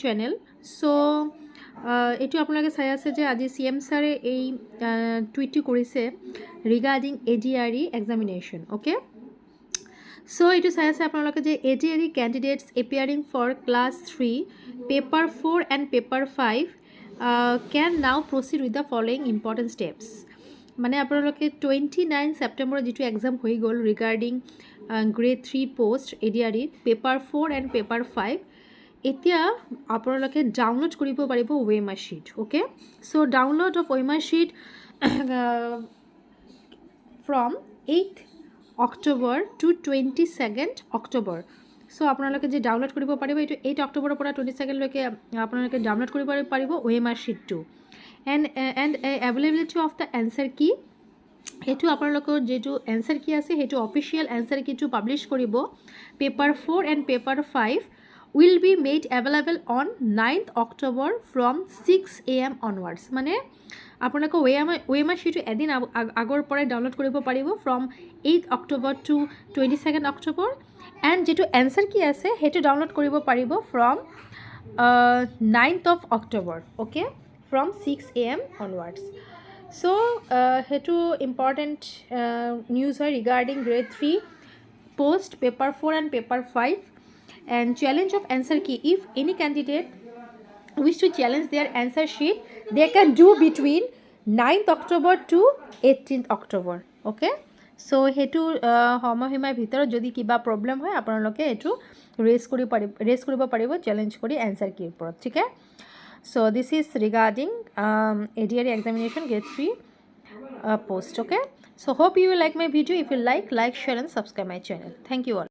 Channel. চ' এইটো আপোনালোকে চাই আছে যে আজি CM ছাৰে এই টুইটটো কৰিছে regarding ADRE examination. Okay, so' এইটো চাই আছে আপোনালোকে যে ADRE candidates appearing for class 3 paper 4 and paper 5 can now proceed with the following important steps. মানে আপোনালোকে 29 ছেপ্টেম্বৰত যিটো এক্সাম হৈ গ'ল regarding grade 3 post ADRE paper 4 and paper 5, এতিয়া আপোনালোকে ডাউনলোড কৰিব পাৰিব OMR sheet. Okay, so' download of OMR sheet from 8 October to 22 October. চ' আপোনালোকে যে ডাউনলোড কৰিব পাৰিব এইটো 8 অক্টোবৰৰ পৰা 22লৈকে আপোনালোকে ডাউনলোড কৰিব পাৰিব OMR শ্বীটটো। And availability of the answer key, সেইটো আপোনালোকৰ যিটো এনচাৰ কি আছে সেইটো অফিচিয়েল এনচাৰ কিটো পাব্লিছ কৰিব। Paper 4 and paper 5 will be made available on 9th October from 6 AM onwards। মানে আপোনালোকে OMR শ্বীটটো এদিন আগৰ পৰাই ডাউনলোড কৰিব পাৰিব from 8 October to 22 October. And যিটো এনচাৰ কি আছে সেইটো ডাউনলোড কৰিব পাৰিব from 9th of October। Okay, from 6 AM onwards। So' সেইটো ইম্পৰ্টেণ্ট নিউজ হয় regarding grade 3 post paper 4 and paper 5। And challenge of answer key, if any candidate wish to challenge their answer sheet they can do between 9th October to 18th October। okay, so hetu সময়সীমাৰ ভিতৰত যদি কিবা problem হয় আপোনালোকে এটো raise কৰিব পাৰিব challenge কৰি answer key ওপৰত। ঠিক আছে, so this is regarding ADRE examination grade 3 post। okay, so hope you will like my video. If you like, share and subscribe my channel. Thank you all.